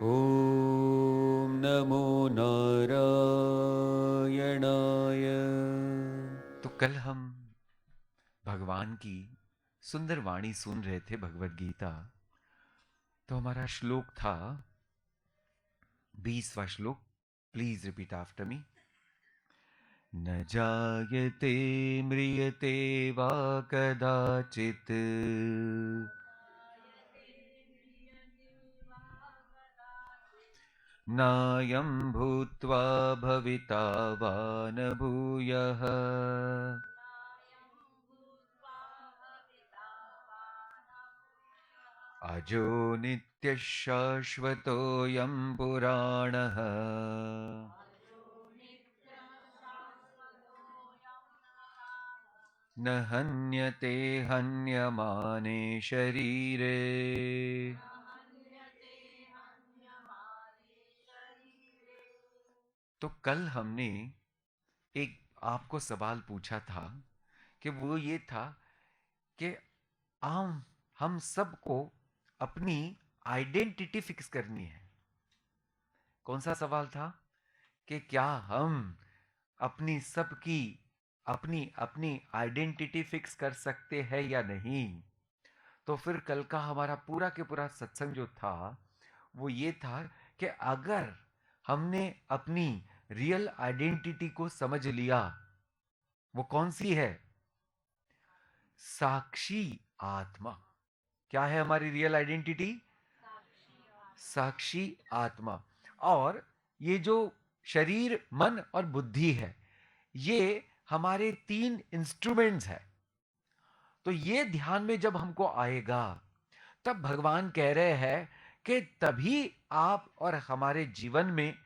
ॐ नमो नारायणाय। तो कल हम भगवान की सुंदर वाणी सुन रहे थे, भगवत गीता। तो हमारा श्लोक था 20वां श्लोक। Please repeat after me. न जायते म्रियते वा कदाचित् नायं भूत्वा भविता वा न भूयः। अजो नित्यः शाश्वतोऽयं पुराणः। न हन्यते हन्यमाने शरीरे। तो कल हमने एक आपको सवाल पूछा था कि वो ये था कि हम सबको अपनी आइडेंटिटी फिक्स करनी है। कौन सा सवाल था? कि क्या हम अपनी सबकी अपनी अपनी आइडेंटिटी फिक्स कर सकते हैं या नहीं। तो फिर कल का हमारा पूरा के पूरा सत्संग जो था वो ये था कि अगर हमने अपनी रियल आइडेंटिटी को समझ लिया, वो कौन सी है? साक्षी आत्मा। क्या है हमारी रियल आइडेंटिटी? साक्षी आत्मा। और ये जो शरीर, मन और बुद्धि है, ये हमारे तीन इंस्ट्रूमेंट्स है। तो ये ध्यान में जब हमको आएगा, तब भगवान कह रहे हैं कि तभी आप और हमारे जीवन में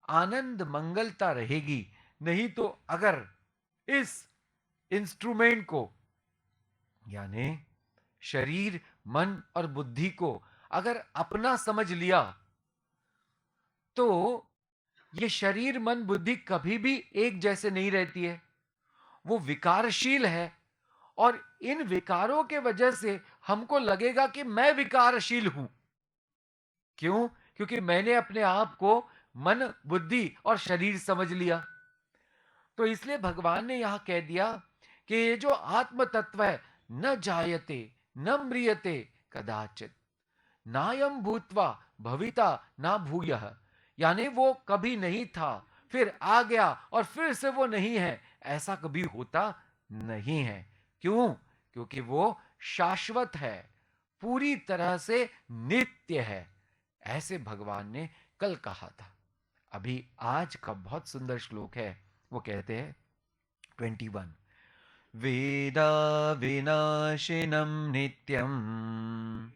आनंद मंगलता रहेगी। नहीं तो अगर इस इंस्ट्रूमेंट को, यानी शरीर, मन और बुद्धि को अगर अपना समझ लिया, तो ये शरीर, मन, बुद्धि कभी भी एक जैसे नहीं रहती है। वो विकारशील है। और इन विकारों के वजह से हमको लगेगा कि मैं विकारशील हूं। क्यों? क्योंकि मैंने अपने आप को मन, बुद्धि और शरीर समझ लिया। तो इसलिए भगवान ने यहां कह दिया कि ये जो आत्म तत्व है, न जायते न म्रियते कदाचित नायम भूत्वा भविता ना भूयः। यानी वो कभी नहीं था, फिर आ गया और फिर से वो नहीं है, ऐसा कभी होता नहीं है। क्यों? क्योंकि वो शाश्वत है, पूरी तरह से नित्य है। ऐसे भगवान ने कल कहा था। अभी आज का बहुत सुंदर श्लोक है। वो कहते हैं 21। वेदा विनाशिनं नित्यम्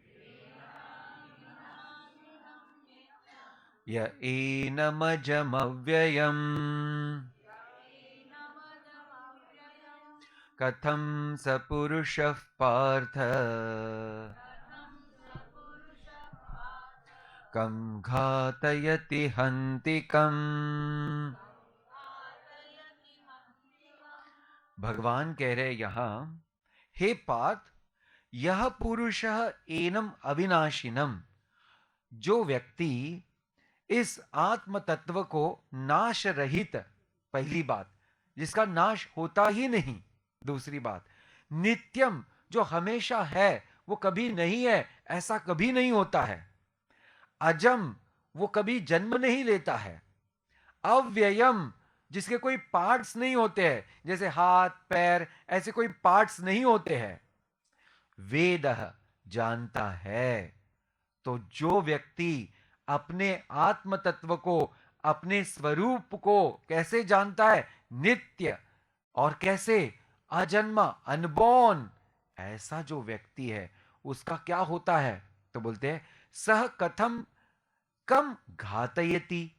य एनमजमव्ययम् कथं स पुरुषः पार्थ कं घातयति हन्तिकम्। भगवान कह रहे यहां, हे पार्थ, यह पुरुष एनम अविनाशिनम, जो व्यक्ति इस आत्म तत्व को नाश रहित, पहली बात, जिसका नाश होता ही नहीं। दूसरी बात, नित्यम, जो हमेशा है, वो कभी नहीं है, ऐसा कभी नहीं होता है। अजम, वो कभी जन्म नहीं लेता है। अव्ययम, जिसके कोई पार्ट्स नहीं होते हैं, जैसे हाथ पैर, ऐसे कोई पार्ट्स नहीं होते हैं। वेद, जानता है। तो जो व्यक्ति अपने आत्म तत्व को, अपने स्वरूप को कैसे जानता है? नित्य। और कैसे? अजन्मा, अनबॉर्न। ऐसा जो व्यक्ति है, उसका क्या होता है? तो बोलते हैं सह कथम कम घातयति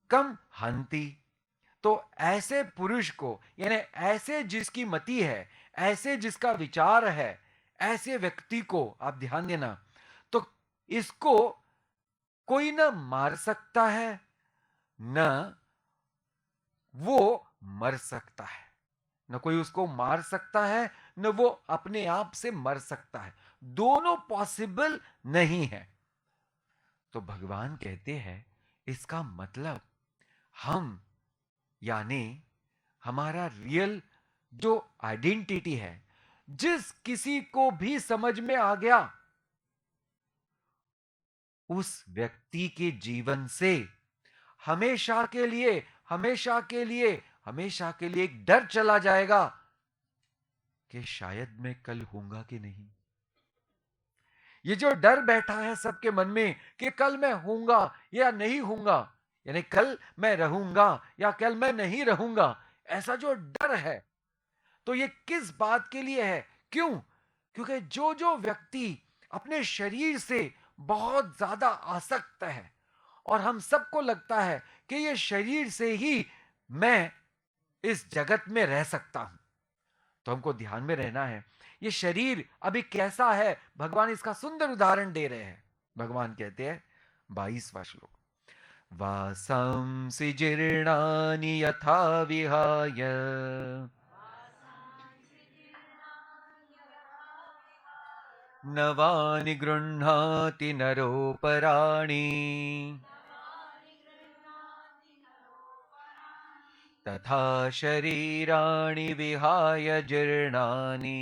कम हंति। तो ऐसे पुरुष को, यानी ऐसे जिसकी मति है, ऐसे जिसका विचार है, ऐसे व्यक्ति को आप ध्यान देना, तो इसको कोई न मार सकता है, न वो मर सकता है। न कोई उसको मार सकता है, न वो अपने आप से मर सकता है। दोनों पॉसिबल नहीं है। तो भगवान कहते हैं इसका मतलब हम, यानी हमारा रियल जो आइडेंटिटी है, जिस किसी को भी समझ में आ गया, उस व्यक्ति के जीवन से हमेशा के लिए, हमेशा के लिए, हमेशा के लिए एक डर चला जाएगा कि शायद मैं कल होऊंगा कि नहीं। ये जो डर बैठा है सबके मन में कि कल मैं होऊंगा या नहीं होऊंगा, यानी कल मैं रहूंगा या कल मैं नहीं रहूंगा, ऐसा जो डर है, तो ये किस बात के लिए है? क्यों? क्योंकि जो जो व्यक्ति अपने शरीर से बहुत ज्यादा आसक्त है, और हम सबको लगता है कि ये शरीर से ही मैं इस जगत में रह सकता हूं, तो हमको ध्यान में रहना है ये शरीर अभी कैसा है। भगवान इसका सुंदर उदाहरण दे रहे हैं। भगवान कहते हैं 22वां श्लोक, वासांसि जीर्णानि यथा विहाय नवानि गृह्णाति नरोपराणि तथा शरीराणि विहाय जीर्णानि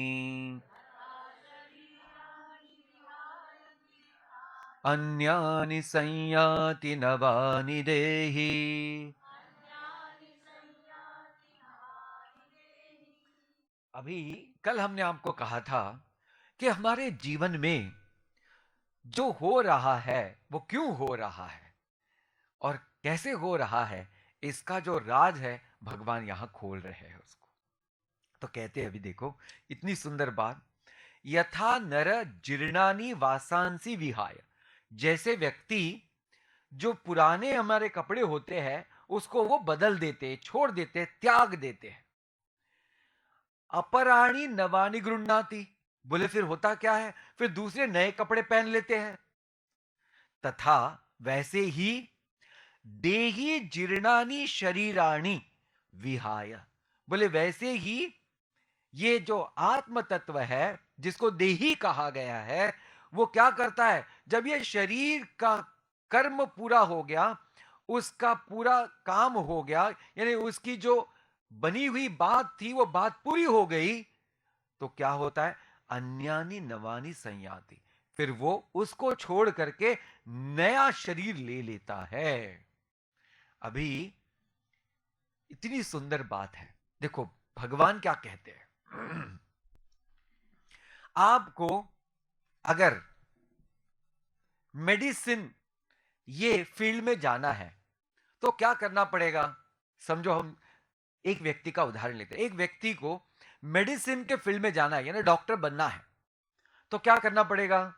अन्यानि संयाति नवानि देहि। अभी कल हमने आपको कहा था कि हमारे जीवन में जो हो रहा है वो क्यों हो रहा है और कैसे हो रहा है, इसका जो राज है भगवान यहां खोल रहे हैं उसको। तो कहते हैं, अभी देखो इतनी सुंदर बात, यथा नर जीर्णानि वासांसि विहाय, जैसे व्यक्ति जो पुराने हमारे कपड़े होते हैं उसको वो बदल देते, छोड़ देते, त्याग देते हैं। अपराणी नवानी गृह्णाति, बोले फिर होता क्या है, फिर दूसरे नए कपड़े पहन लेते हैं। तथा वैसे ही देही जीर्णानि शरीराणि विहाय, बोले वैसे ही ये जो आत्म तत्व है जिसको देही कहा गया है, वो क्या करता है, जब ये शरीर का कर्म पूरा हो गया, उसका पूरा काम हो गया, यानी उसकी जो बनी हुई बात थी वो बात पूरी हो गई, तो क्या होता है, अन्यानी नवानी संयाति, फिर वो उसको छोड़ करके नया शरीर ले लेता है। अभी इतनी सुंदर बात है, देखो भगवान क्या कहते हैं। आपको अगर मेडिसिन ये फील्ड में जाना है तो क्या करना पड़ेगा। समझो हम एक व्यक्ति का उदाहरण लेते हैं, एक व्यक्ति को मेडिसिन के फील्ड में जाना है, यानी डॉक्टर बनना है, तो क्या करना पड़ेगा।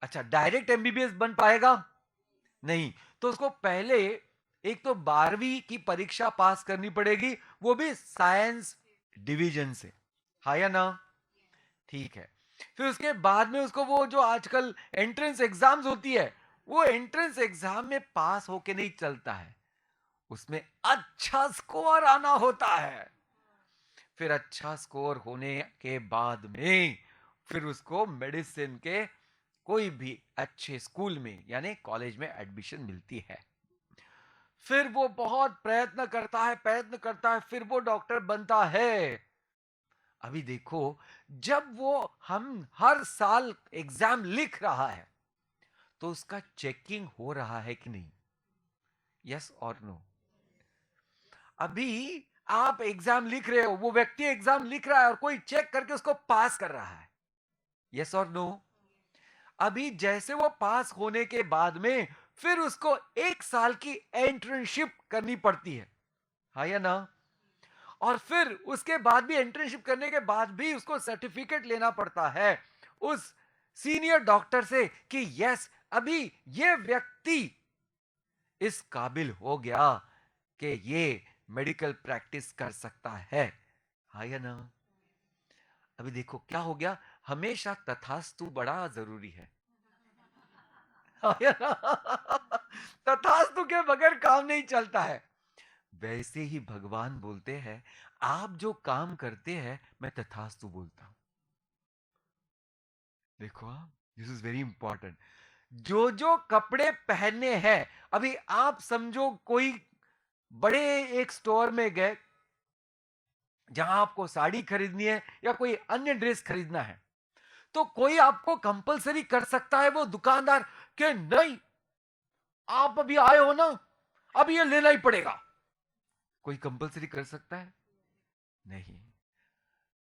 अच्छा, डायरेक्ट एमबीबीएस बन पाएगा नहीं, तो उसको पहले एक तो 12वीं की परीक्षा पास करनी पड़ेगी, वो भी साइंस डिवीजन से, हाँ या ना, ठीक है। फिर उसके बाद में उसको वो जो आजकल एंट्रेंस एग्जाम्स होती है, वो एंट्रेंस एग्जाम में पास होके नहीं चलता है, उसमें अच्छा स्कोर आना होता है। फिर अच्छा स्कोर होने के बाद में फिर उसको मेडिसिन के कोई भी अच्छे स्कूल में यानी कॉलेज में एडमिशन मिलती है। फिर वो बहुत प्रयत्न करता है, प्रयत्न करता है, फिर वो डॉक्टर बनता है। अभी देखो, जब वो हम हर साल एग्जाम लिख रहा है तो उसका चेकिंग हो रहा है कि नहीं, यस और नो। अभी आप एग्जाम लिख रहे हो, वो व्यक्ति एग्जाम लिख रहा है और कोई चेक करके उसको पास कर रहा है, यस और नो। अभी जैसे वो पास होने के बाद में फिर उसको 1 साल की एंट्रेंशिप करनी पड़ती है, हाँ या ना। और फिर उसके बाद भी एंट्रेंशिप करने के बाद भी उसको सर्टिफिकेट लेना पड़ता है उस सीनियर डॉक्टर से कि यस, अभी ये व्यक्ति इस काबिल हो गया कि ये मेडिकल प्रैक्टिस कर सकता है, हाँ या ना। अभी देखो क्या हो गया, हमेशा तथास्तु बड़ा जरूरी है, हाँ या ना? तथास्तु के बगैर काम नहीं चलता है। वैसे ही भगवान बोलते हैं, आप जो काम करते हैं मैं तथास्तु बोलता हूं। देखो, दिस इज वेरी इंपॉर्टेंट। जो जो कपड़े पहनने हैं, अभी आप समझो कोई बड़े एक स्टोर में गए जहां आपको साड़ी खरीदनी है या कोई अन्य ड्रेस खरीदना है, तो कोई आपको कंपलसरी कर सकता है, वो दुकानदार, कि नहीं आप अभी आए हो ना, अब ये लेना ही पड़ेगा। कोई कंपलसरी कर सकता है? नहीं।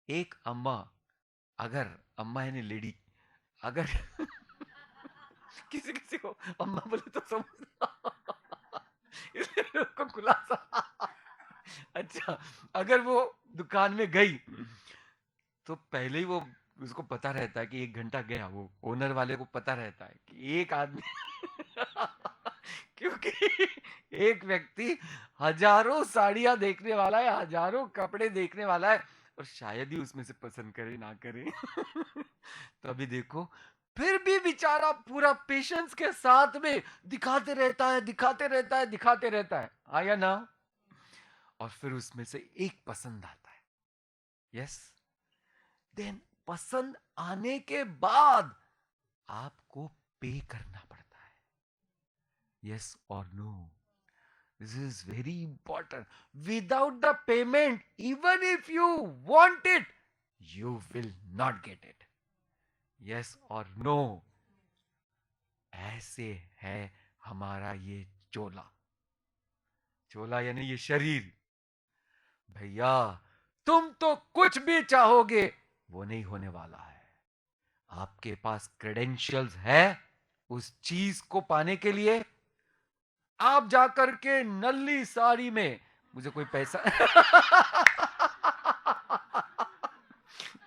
एक अम्मा, अगर अम्मा यानी लेडी, अगर किसी किसी को अम्मा बोले तो समझ इसलिए उसको खुलासा। अच्छा, अगर वो दुकान में गई तो पहले ही वो, उसको पता रहता है कि 1 घंटा गया, वो ओनर वाले को पता रहता है कि एक आदमी क्योंकि एक व्यक्ति हजारों साड़ियां देखने वाला है, हजारों कपड़े देखने वाला है, और शायद ही उसमें से पसंद करे ना करे। तो अभी देखो, फिर भी बेचारा पूरा पेशेंस के साथ में दिखाते रहता है, दिखाते रहता है, दिखाते रहता है, आया ना, और फिर उसमें से एक पसंद आता है। यस, देन पसंद आने के बाद आपको पे करना पड़ता है। यस और no, this is very important. Without the payment, even if you want it, you will not get it. Yes और नो, ऐसे है हमारा ये चोला। चोला यानी ये शरीर। भैया, तुम तो कुछ भी चाहोगे वो नहीं होने वाला है। आपके पास क्रेडेंशियल्स है उस चीज को पाने के लिए। आप जाकर के नल्ली साड़ी में, मुझे कोई पैसा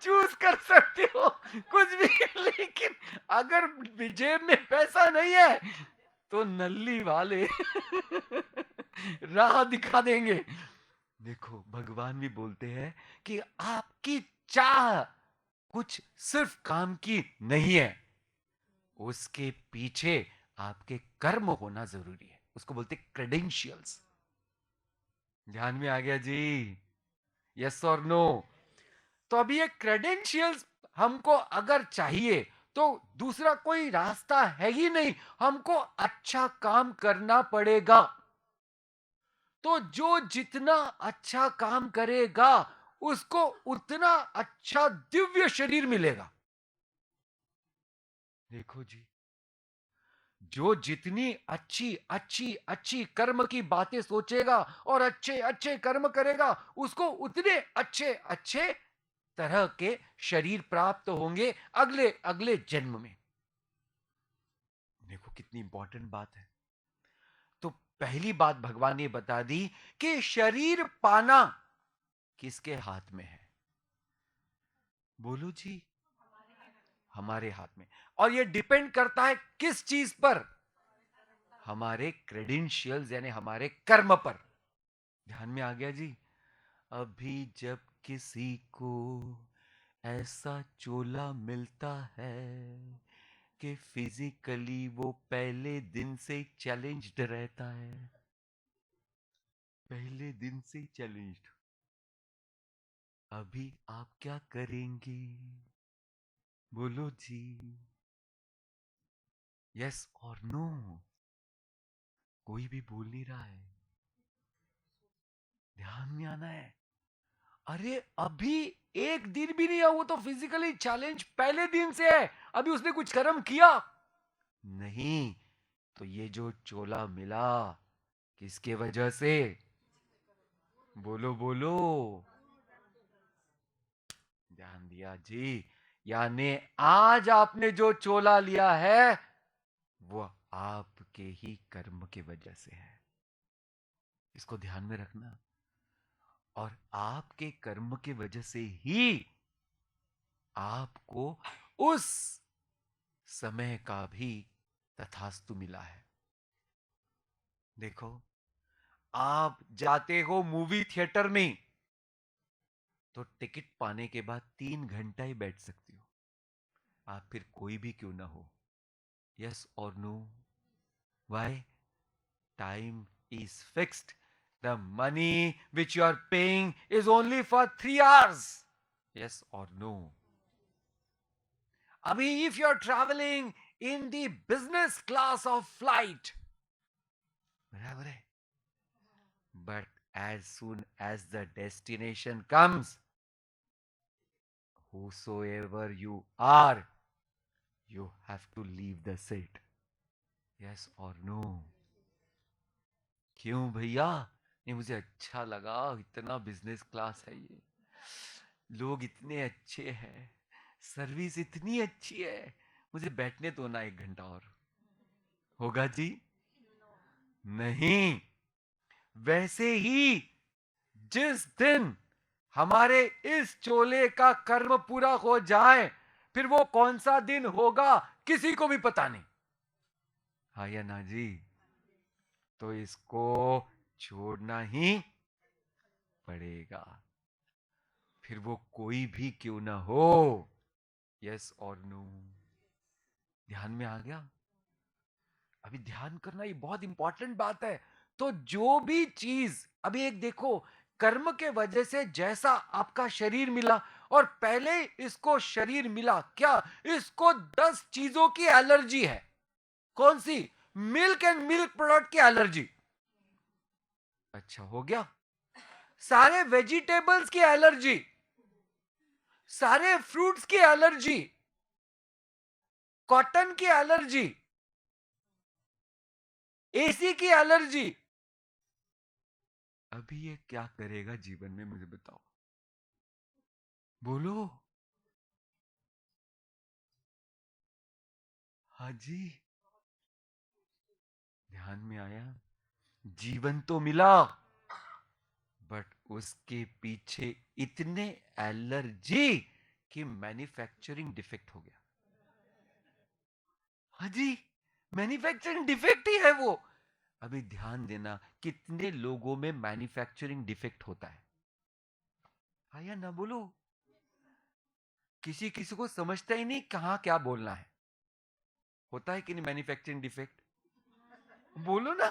चूज कर सकते हो कुछ भी, लेकिन अगर जेब में पैसा नहीं है तो नल्ली वाले राह दिखा देंगे। देखो, भगवान भी बोलते हैं कि आपकी चाह कुछ सिर्फ काम की नहीं है, उसके पीछे आपके कर्म होना जरूरी है। उसको बोलते क्रेडेंशियल्स। ध्यान में आ गया जी? यस और नो? तो अभी ये क्रेडेंशियल्स हमको अगर चाहिए तो दूसरा कोई रास्ता है ही नहीं, हमको अच्छा काम करना पड़ेगा। तो जो जितना अच्छा काम करेगा उसको उतना अच्छा दिव्य शरीर मिलेगा। देखो जी, जो जितनी अच्छी अच्छी अच्छी कर्म की बातें सोचेगा और अच्छे अच्छे कर्म करेगा, उसको उतने अच्छे अच्छे तरह के शरीर प्राप्त होंगे अगले अगले जन्म में। देखो कितनी इंपॉर्टेंट बात है। तो पहली बात भगवान ने बता दी कि शरीर पाना किसके हाथ में है? बोलो जी। हमारे हाथ में। और ये डिपेंड करता है किस चीज पर? हमारे क्रेडेंशियल्स यानी हमारे कर्म पर। ध्यान में आ गया जी? अभी जब किसी को ऐसा चोला मिलता है कि फिजिकली वो पहले दिन से चैलेंज्ड रहता है, पहले दिन से चैलेंज्ड, अभी आप क्या करेंगे? बोलो जी। यस और नो? कोई भी बोल नहीं रहा है। ध्यान में आना है। अरे अभी एक दिन भी नहीं है, वो तो फिजिकली चैलेंज पहले दिन से है, अभी उसने कुछ कर्म किया नहीं। तो ये जो चोला मिला किसके वजह से? बोलो बोलो। ध्यान दिया जी? यानी आज आपने जो चोला लिया है वो आपके ही कर्म की वजह से है। इसको ध्यान में रखना। और आपके कर्म की वजह से ही आपको उस समय का भी तथास्तु मिला है। देखो, आप जाते हो मूवी थिएटर में तो टिकट पाने के बाद 3 घंटा ही बैठ सकते हो, आप फिर कोई भी क्यों ना हो। यस और no? Why? Time is fixed. The money which you are paying is only for 3 hours। Yes और नो? अभी if you are travelling in the business class of flight. बराबर है. But as soon as the destination comes, whosoever you are, you have to leave the seat. Yes or no? क्यों भैया? नहीं, मुझे अच्छा लगा, इतना बिजनेस क्लास है ये, लोग इतने अच्छे हैं, सर्विस इतनी अच्छी है, मुझे बैठने दो ना 1 घंटा और. होगा जी? नहीं. वैसे ही जिस दिन हमारे इस चोले का कर्म पूरा हो जाए, फिर वो कौन सा दिन होगा किसी को भी पता नहीं. हाँ या ना जी? तो इसको छोड़ना ही पड़ेगा, फिर वो कोई भी क्यों ना हो. यस और नो? ध्यान में आ गया? अभी ध्यान करना ये बहुत इंपॉर्टेंट बात है. तो जो भी चीज, अभी एक देखो, कर्म के वजह से जैसा आपका शरीर मिला, और पहले इसको शरीर मिला क्या, इसको 10 चीजों की एलर्जी है. कौन सी? मिल्क एंड मिल्क प्रोडक्ट की एलर्जी. अच्छा, हो गया. सारे वेजिटेबल्स की एलर्जी, सारे फ्रूट्स की एलर्जी, कॉटन की एलर्जी, एसी की एलर्जी. अभी ये क्या करेगा जीवन में, मुझे बताओ, बोलो. हाँ जी, ध्यान में आया? जीवन तो मिला, बट उसके पीछे इतने एलर्जी कि मैन्युफैक्चरिंग डिफेक्ट हो गया. हाँ जी, मैन्युफैक्चरिंग डिफेक्ट ही है वो. अभी ध्यान देना, कितने लोगों में मैन्युफैक्चरिंग डिफेक्ट होता है. हाँ या ना बोलो? किसी किसी को समझता ही नहीं कहां क्या बोलना है. होता है कि नहीं मैन्युफैक्चरिंग डिफेक्ट? बोलो ना.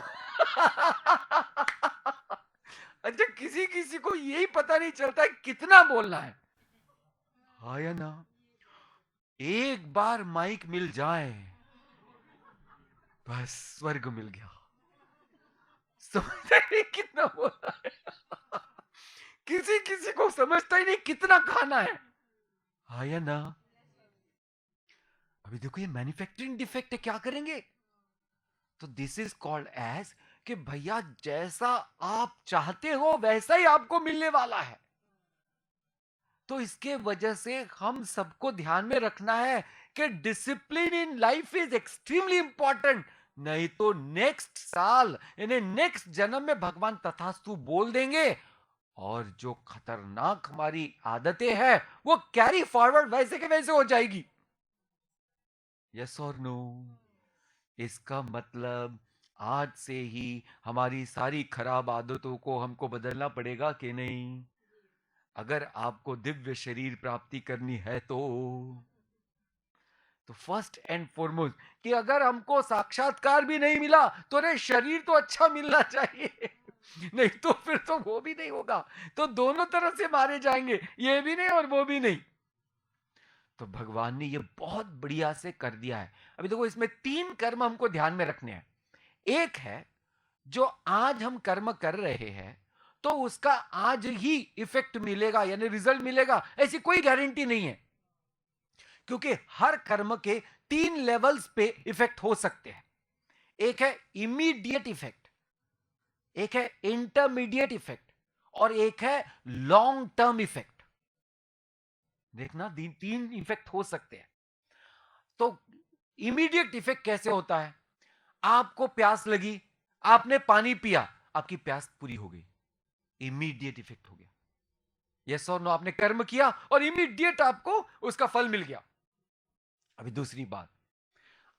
अच्छा, किसी किसी को यही पता नहीं चलता है कितना बोलना है. हाँ या ना? एक बार माइक मिल जाए, बस स्वर्ग मिल गया. समझता ही नहीं कितना बोलना है. किसी किसी को समझता ही नहीं कितना खाना है. हाँ या ना? अभी देखो, ये मैन्युफैक्चरिंग डिफेक्ट है, क्या करेंगे? तो दिस इज कॉल्ड एज कि भैया जैसा आप चाहते हो वैसा ही आपको मिलने वाला है. तो इसके वजह से हम सबको ध्यान में रखना है कि discipline in life is extremely important. नहीं तो नेक्स्ट साल, यानी नेक्स्ट जन्म में भगवान तथास्तु बोल देंगे, और जो खतरनाक हमारी आदतें हैं वो कैरी फॉरवर्ड वैसे के वैसे हो जाएगी. यस और नो? इसका मतलब आज से ही हमारी सारी खराब आदतों को हमको बदलना पड़ेगा कि नहीं, अगर आपको दिव्य शरीर प्राप्ति करनी है तो फर्स्ट एंड फॉरमोस्ट कि अगर हमको साक्षात्कार भी नहीं मिला तो अरे शरीर तो अच्छा मिलना चाहिए. नहीं तो फिर तो वो भी नहीं होगा, तो दोनों तरफ से मारे जाएंगे, ये भी नहीं और वो भी नहीं. तो भगवान ने ये बहुत बढ़िया से कर दिया है. अभी देखो, इसमें 3 कर्म हमको ध्यान में रखने हैं. एक है, जो आज हम कर्म कर रहे हैं तो उसका आज ही इफेक्ट मिलेगा, यानी रिजल्ट मिलेगा, ऐसी कोई गारंटी नहीं है, क्योंकि हर कर्म के 3 लेवल्स पे इफेक्ट हो सकते हैं. एक है इमीडिएट इफेक्ट, एक है इंटरमीडिएट इफेक्ट, और एक है लॉन्ग टर्म इफेक्ट. देखना, 3 इफेक्ट हो सकते हैं. तो इमीडिएट इफेक्ट कैसे होता है? आपको प्यास लगी, आपने पानी पिया, आपकी प्यास पूरी हो गई, इमीडिएट इफेक्ट हो गया. यस और नो? आपने कर्म किया और इमीडिएट आपको उसका फल मिल गया. अभी दूसरी बात,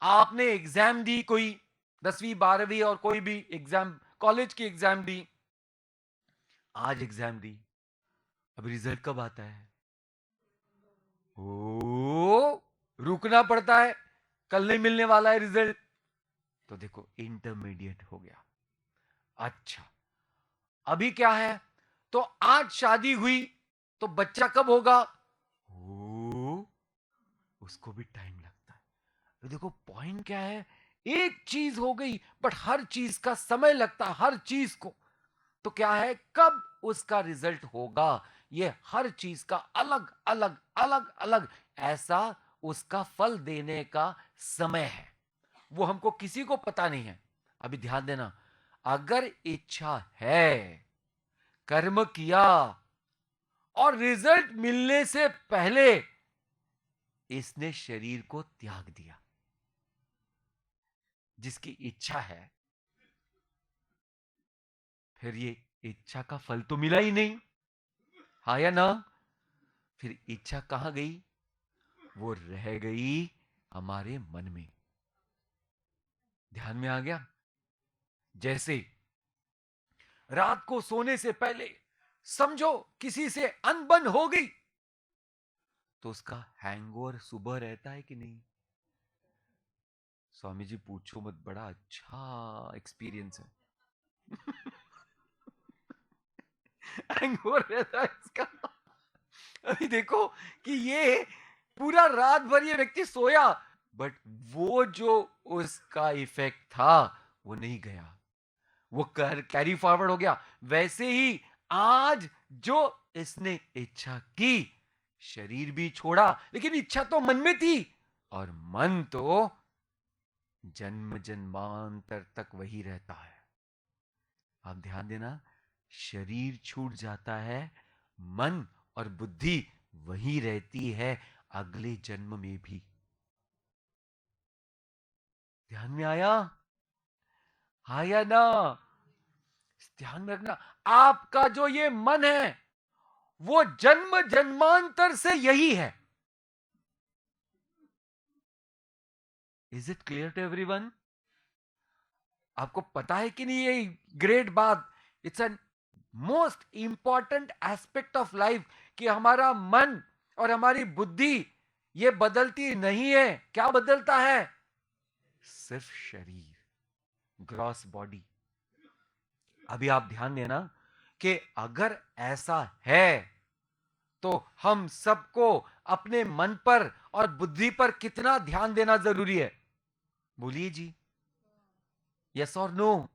आपने एग्जाम दी, कोई 10वीं 12वीं और कोई भी एग्जाम, कॉलेज की एग्जाम दी, आज एग्जाम दी, अब रिजल्ट कब आता है? ओ, रुकना पड़ता है, कल नहीं मिलने वाला है रिजल्ट. तो देखो, इंटरमीडिएट हो गया. अच्छा, अभी क्या है? तो आज शादी हुई, तो बच्चा कब होगा? ओ, उसको भी टाइम लगता है. देखो पॉइंट क्या है, एक चीज हो गई बट हर चीज का समय लगता है, हर चीज को। तो क्या है, कब उसका रिजल्ट होगा, ये हर चीज का अलग अलग अलग अलग ऐसा उसका फल देने का समय है, वो हमको किसी को पता नहीं है। अभी ध्यान देना, अगर इच्छा है, कर्म किया और रिजल्ट मिलने से पहले इसने शरीर को त्याग दिया, जिसकी इच्छा है, फिर ये इच्छा का फल तो मिला ही नहीं, हाँ या ना? फिर इच्छा कहां गई? वो रह गई हमारे मन में। ध्यान में आ गया? जैसे रात को सोने से पहले समझो किसी से अनबन हो गई, तो उसका हैंगओवर सुबह रहता है कि नहीं? स्वामी जी पूछो मत, बड़ा अच्छा एक्सपीरियंस है। हैंगओवर रहता है इसका। अभी देखो कि ये पूरा रात भर ये व्यक्ति सोया, बट वो जो उसका इफेक्ट था वो नहीं गया, वो कैरी फॉरवर्ड हो गया। वैसे ही आज जो इसने इच्छा की, शरीर भी छोड़ा, लेकिन इच्छा तो मन में थी, और मन तो जन्म जन्मांतर तक वही रहता है। आप ध्यान देना, शरीर छूट जाता है, मन और बुद्धि वही रहती है अगले जन्म में भी। ध्यान में आया? आया ना? ध्यान में रखना, आपका जो ये मन है वो जन्म जन्मांतर से यही है। Is it clear to everyone? आपको पता है कि नहीं ये ग्रेट बात? It's an most important aspect of life कि हमारा मन और हमारी बुद्धि ये बदलती नहीं है। क्या बदलता है? सिर्फ शरीर, ग्रॉस बॉडी। अभी आप ध्यान देना कि अगर ऐसा है तो हम सबको अपने मन पर और बुद्धि पर कितना ध्यान देना जरूरी है? बोलिए जी, यस और नो?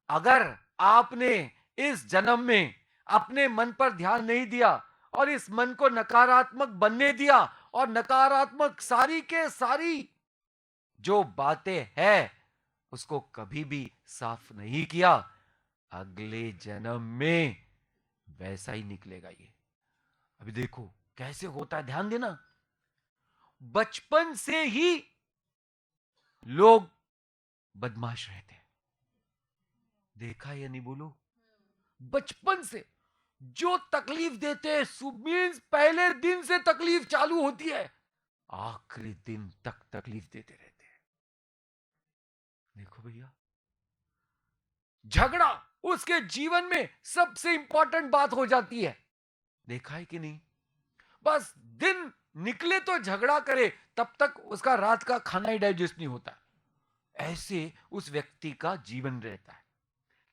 अगर आपने इस जन्म में अपने मन पर ध्यान नहीं दिया और इस मन को नकारात्मक बनने दिया और नकारात्मक सारी के सारी जो बातें हैं उसको कभी भी साफ नहीं किया, अगले जन्म में वैसा ही निकलेगा ये। अभी देखो कैसे होता है, ध्यान देना। बचपन से ही लोग बदमाश रहते हैं, देखा या नहीं बोलो? बचपन से जो तकलीफ देते हैं, मीन्स पहले दिन से तकलीफ चालू होती है, आखिरी दिन तक तकलीफ देते रहते हैं। देखो भैया, झगड़ा उसके जीवन में सबसे इंपॉर्टेंट बात हो जाती है, देखा है कि नहीं? बस दिन निकले तो झगड़ा करे, तब तक उसका रात का खाना ही डाइजेस्ट नहीं होता। ऐसे उस व्यक्ति का जीवन रहता है।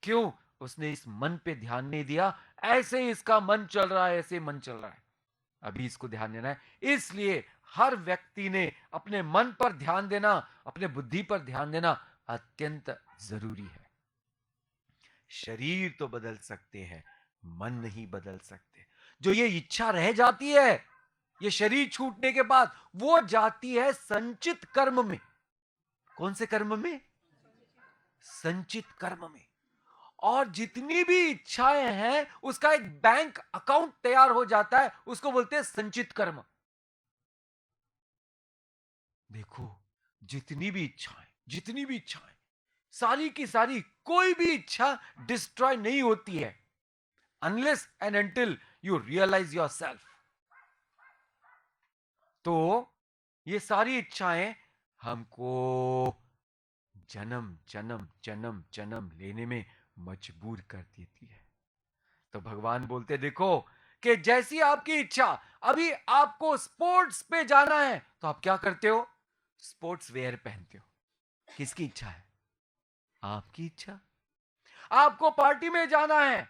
क्यों? उसने इस मन पे ध्यान नहीं दिया, ऐसे ही इसका मन चल रहा है, ऐसे मन चल रहा है। अभी इसको ध्यान देना है, इसलिए हर व्यक्ति ने अपने मन पर ध्यान देना, अपने बुद्धि पर ध्यान देना अत्यंत जरूरी है। शरीर तो बदल सकते हैं, मन नहीं बदल सकते। जो ये इच्छा रह जाती है, ये शरीर छूटने के बाद वो जाती है संचित कर्म में। कौन से कर्म में? संचित कर्म में। और जितनी भी इच्छाएं हैं उसका एक बैंक अकाउंट तैयार हो जाता है, उसको बोलते हैं संचित कर्म। देखो, जितनी भी इच्छाएं, सारी की सारी, कोई भी इच्छा डिस्ट्रॉय नहीं होती है unless and until you realise your self. तो ये सारी इच्छाएं हमको जन्म जन्म जन्म जन्म लेने में मजबूर कर देती है। तो भगवान बोलते देखो कि जैसी आपकी इच्छा, अभी आपको स्पोर्ट्स पे जाना है तो आप क्या करते हो? स्पोर्ट्स वेयर पहनते हो। किसकी इच्छा है? आपकी इच्छा। आपको पार्टी में जाना है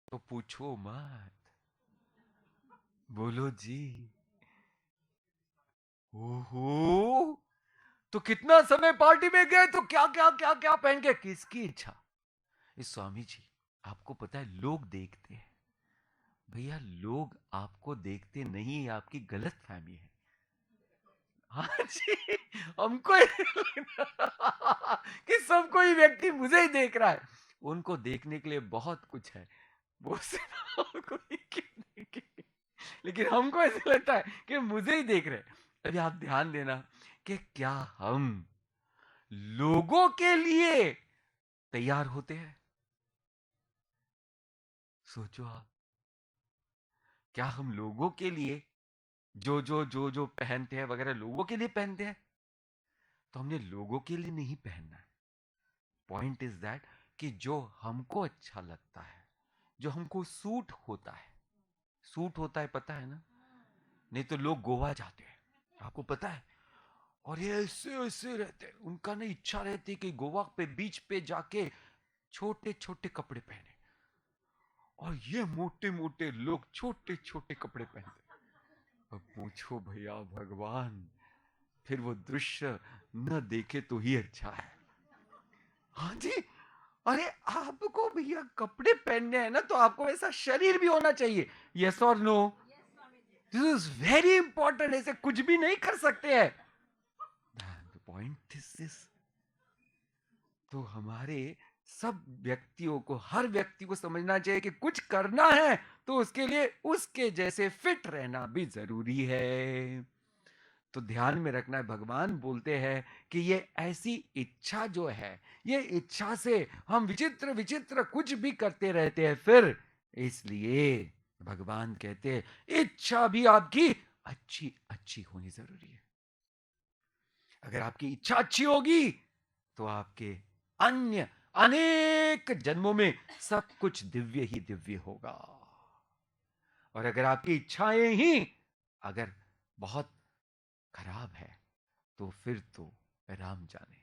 तो पूछो मत, बोलो जी, ओहो, तो कितना समय पार्टी में गए तो क्या क्या क्या क्या पहन के, किसकी इच्छा। इस स्वामी जी, आपको पता है लोग देखते हैं। भैया लोग आपको देखते नहीं, आपकी गलत फहमी है। हाँ जी, हमको कि सब कोई व्यक्ति मुझे ही देख रहा है। उनको देखने के लिए बहुत कुछ है, वो सिर्फ हमको ही क्यों देखेंगे? लेकिन हमको ऐसा लगता है कि मुझे ही देख रहे हैं। अभी आप ध्यान देना कि क्या हम लोगों के लिए तैयार होते हैं? सोचो आप, क्या हम लोगों के लिए जो पहनते हैं वगैरह लोगों के लिए पहनते हैं? तो हमने लोगों के लिए नहीं पहनना है। पॉइंट इज दैट कि जो हमको अच्छा लगता है, जो हमको सूट होता है, पता है ना? नहीं तो लोग गोवा जाते हैं, आपको पता है, और ये ऐसे ऐसे रहते हैं, उनका नहीं इच्छा रहती कि गोवा पे बीच पे जाके छोटे छोटे कपड़े पहने, और ये मोटे मोटे लोग छोटे छोटे कपड़े पहनते। अब पूछो भैया भगवान, फिर वो दृश्य न देखे तो ही अच्छा है। हाँ जी, अरे आपको भैया कपड़े पहनने हैं ना, तो आपको ऐसा शरीर भी होना चाहिए। यस और no? This is very important. ऐसे कुछ भी नहीं कर सकते हैं। द पॉइंट इज दिस, तो हमारे सब व्यक्तियों को, हर व्यक्ति को समझना चाहिए कि कुछ करना है तो उसके लिए उसके जैसे फिट रहना भी जरूरी है। तो ध्यान में रखना है, भगवान बोलते हैं कि ये ऐसी इच्छा जो है, ये इच्छा से हम विचित्र विचित्र कुछ भी करते रहते हैं। फिर इसलिए भगवान कहते हैं इच्छा भी आपकी अच्छी अच्छी होनी जरूरी है। अगर आपकी इच्छा अच्छी होगी तो आपके अन्य अनेक जन्मों में सब कुछ दिव्य ही दिव्य होगा। और अगर आपकी इच्छाएं ही अगर बहुत खराब है तो फिर तो राम जाने।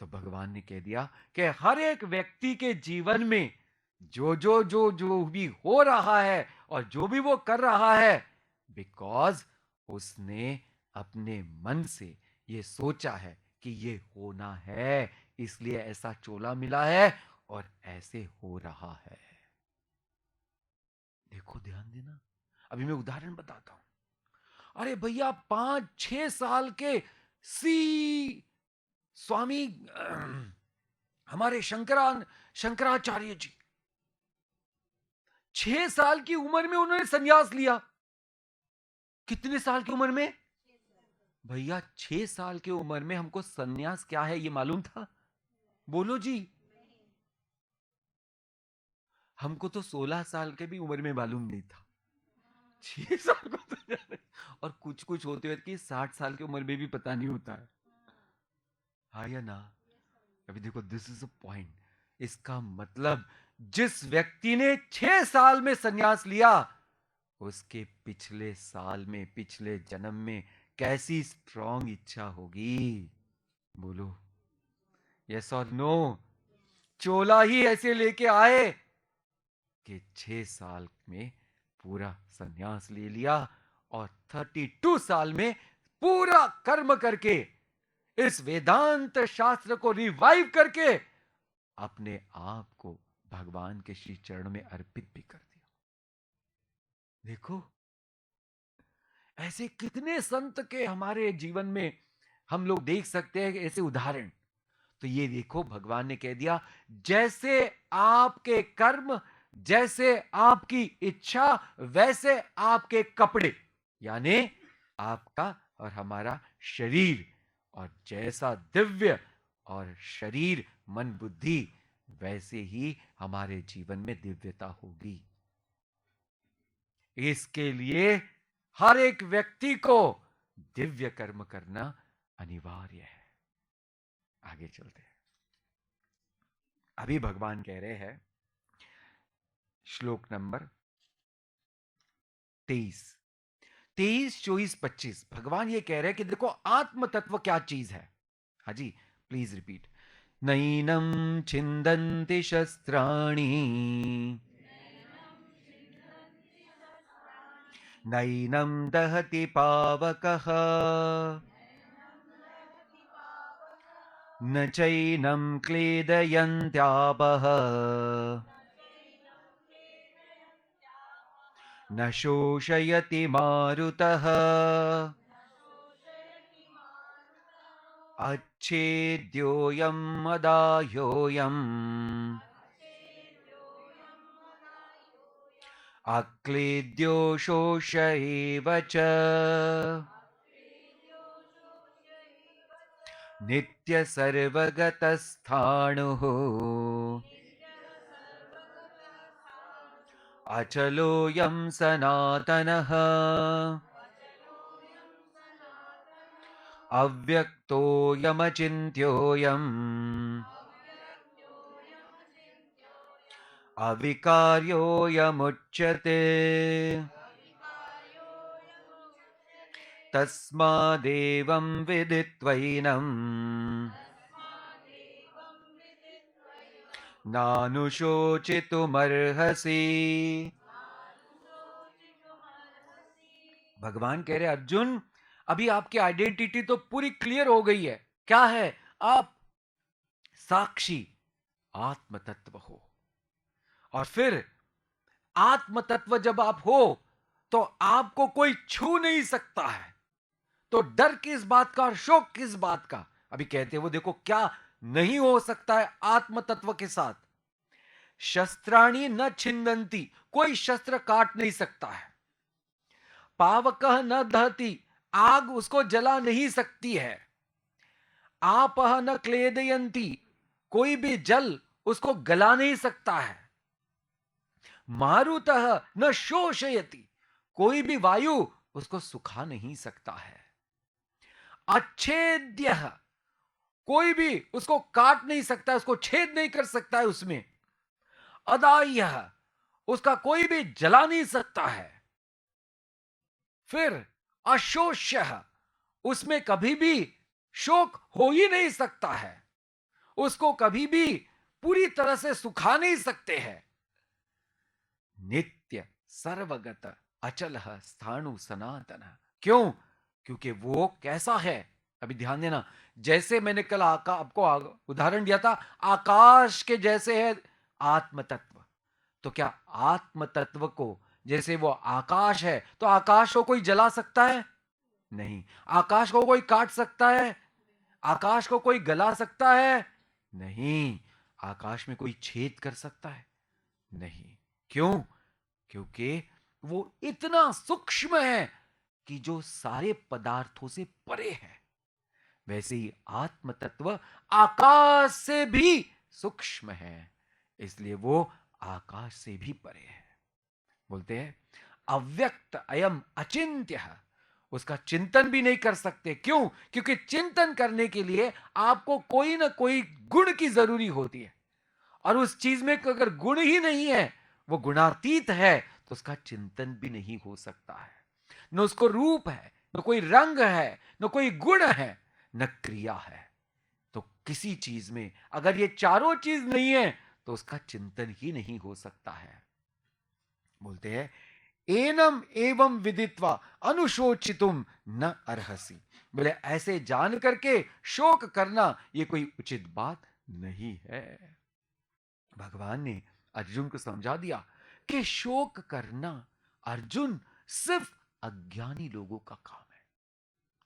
तो भगवान ने कह दिया कि हर एक व्यक्ति के जीवन में जो भी हो रहा है और जो भी वो कर रहा है, बिकॉज उसने अपने मन से ये सोचा है कि ये होना है, इसलिए ऐसा चोला मिला है और ऐसे हो रहा है। देखो ध्यान देना, अभी मैं उदाहरण बताता हूं। अरे भैया 5-6 साल के सी स्वामी हमारे शंकराचार्य जी, 6 साल की उम्र में उन्होंने सन्यास लिया। कितने साल की उम्र में? भैया 6 साल की उम्र में हमको सन्यास क्या है ये मालूम था? बोलो जी। हमको तो 16 साल के भी उम्र में मालूम नहीं था, 6 साल को तो जाने। और कुछ कुछ होते हुए कि 60 साल की उम्र में भी पता नहीं होता है। हाँ या ना? अभी देखो, दिस इज अ पॉइंट। इसका मतलब जिस व्यक्ति ने 6 साल में सन्यास लिया, उसके पिछले साल में, पिछले जन्म में कैसी स्ट्रॉन्ग इच्छा होगी? बोलो यस और नो? चोला ही ऐसे लेके आए कि 6 साल में पूरा सन्यास ले लिया, और 32 साल में पूरा कर्म करके, इस वेदांत शास्त्र को रिवाइव करके अपने आप को भगवान के श्री चरण में अर्पित भी कर दिया। देखो, ऐसे कितने संत के हमारे जीवन में हम लोग देख सकते हैं ऐसे उदाहरण। तो ये देखो, भगवान ने कह दिया जैसे आपके कर्म, जैसे आपकी इच्छा, वैसे आपके कपड़े, यानी आपका और हमारा शरीर। और जैसा दिव्य और शरीर मन बुद्धि, वैसे ही हमारे जीवन में दिव्यता होगी। इसके लिए हर एक व्यक्ति को दिव्य कर्म करना अनिवार्य है। आगे चलते हैं। अभी भगवान कह रहे हैं, श्लोक नंबर 23, 24, 25, भगवान ये कह रहे हैं कि देखो आत्म तत्व क्या चीज है। हाँ जी, प्लीज रिपीट। नैनम छिंदन्ति शस्त्राणि नैनं दहति पावकः न चैनं क्लेदयन्त्यापः न शोषयति मारुतः अच्छेद्योऽयं मदाह्योऽयम् अक्लेद्यो शोष एव च नित्य सर्वगतस्थाणुः अचलोऽयं सनातनः अव्यक्तोऽयमचिन्त्योऽयम् अविकार्योऽयमुच्यते तस्मादेवं विदित्वैनं नानुशोचितुमर्हसि। भगवान कह रहे अर्जुन, अभी आपकी आइडेंटिटी तो पूरी क्लियर हो गई है। क्या है? आप साक्षी आत्म तत्व हो, और फिर आत्म तत्व जब आप हो तो आपको कोई छू नहीं सकता है। तो डर किस बात का और शोक किस बात का? अभी कहते वो देखो क्या नहीं हो सकता है आत्म तत्व के साथ। शस्त्राणि न छिन्दन्ति, कोई शस्त्र काट नहीं सकता है। पावकः न दहति, आग उसको जला नहीं सकती है। आपः न क्लेदयन्ति, कोई भी जल उसको गला नहीं सकता है। मारुतः न शोषयति, कोई भी वायु उसको सुखा नहीं सकता है। अच्छेद्यः, कोई भी उसको काट नहीं सकता, उसको छेद नहीं कर सकता है उसमें। अदाह्यः, उसका कोई भी जला नहीं सकता है। फिर अशोष्यः, उसमें कभी भी शोक हो ही नहीं सकता है, उसको कभी भी पूरी तरह से सुखा नहीं सकते हैं। नित्य सर्वगत अचल स्थाणु सनातन, क्यों? क्योंकि वो कैसा है? अभी ध्यान देना, जैसे मैंने कल आपको उदाहरण दिया था, आकाश के जैसे है आत्म तत्व। तो क्या आत्म तत्व को, जैसे वो आकाश है, तो आकाश को कोई जला सकता है? नहीं। आकाश को कोई काट सकता है? आकाश को कोई गला सकता है? नहीं। आकाश में कोई छेद कर सकता है? नहीं। क्यों? क्योंकि वो इतना सूक्ष्म है कि जो सारे पदार्थों से परे है। वैसे ही आत्म तत्व आकाश से भी सूक्ष्म है, इसलिए वो आकाश से भी परे है। बोलते हैं अव्यक्त अयम अचिंत्य, उसका चिंतन भी नहीं कर सकते। क्यों? क्योंकि चिंतन करने के लिए आपको कोई ना कोई गुण की जरूरी होती है, और उस चीज में अगर गुण ही नहीं है, वो गुणातीत है, तो उसका चिंतन भी नहीं हो सकता है। न उसको रूप है, न कोई रंग है, न कोई गुण है, न क्रिया है। तो किसी चीज में अगर ये चारों चीज नहीं है, तो उसका चिंतन ही नहीं हो सकता है। बोलते हैं एनम एवं विदित्वा अनुशोचितुम न अर्हसि। बोले ऐसे जान करके शोक करना ये कोई उचित बात नहीं है। भगवान ने अर्जुन को समझा दिया कि शोक करना अर्जुन सिर्फ अज्ञानी लोगों का काम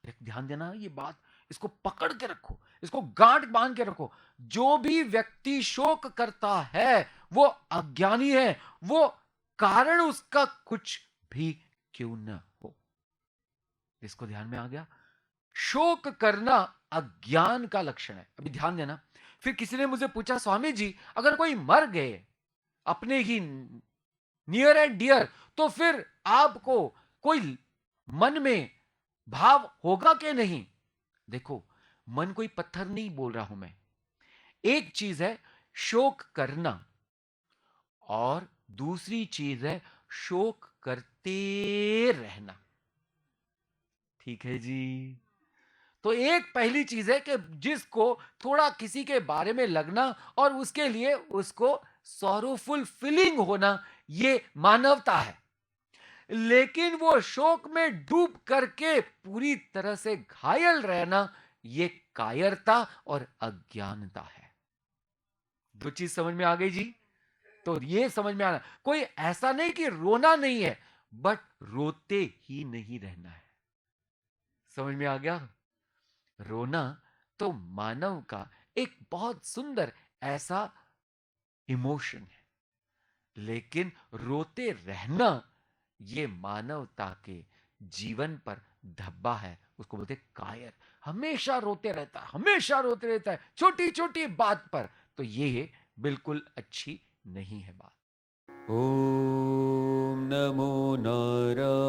है। ध्यान देना ये बात, इसको पकड़ के रखो, इसको गांठ बांध के रखो। जो भी व्यक्ति शोक करता है वो अज्ञानी है, वो कारण उसका कुछ भी क्यों न हो। इसको ध्यान में आ गया? शोक करना अज्ञान का लक्षण है। अभी ध्यान देना। फिर किसी ने मुझे पूछा, स्वामी जी अगर कोई मर गए अपने ही नियर एंड डियर, तो फिर आपको कोई मन में भाव होगा कि नहीं? देखो, मन कोई पत्थर नहीं बोल रहा हूं मैं। एक चीज है शोक करना, और दूसरी चीज है शोक करते रहना। ठीक है जी? तो एक पहली चीज है कि जिसको थोड़ा किसी के बारे में लगना और उसके लिए उसको सॉरोफुल फीलिंग होना, ये मानवता है। लेकिन वो शोक में डूब करके पूरी तरह से घायल रहना, ये कायरता और अज्ञानता है। दो चीज समझ में आ गई जी। तो ये समझ में आना, कोई ऐसा नहीं कि रोना नहीं है, बट रोते ही नहीं रहना है। समझ में आ गया? रोना तो मानव का एक बहुत सुंदर ऐसा इमोशन है, लेकिन रोते रहना ये मानवता के जीवन पर धब्बा है। उसको बोलते हैं कायर। हमेशा रोते रहता है, हमेशा रोते रहता है छोटी छोटी बात पर। तो ये बिल्कुल अच्छी नहीं है बात। ॐ नमो नारायणाय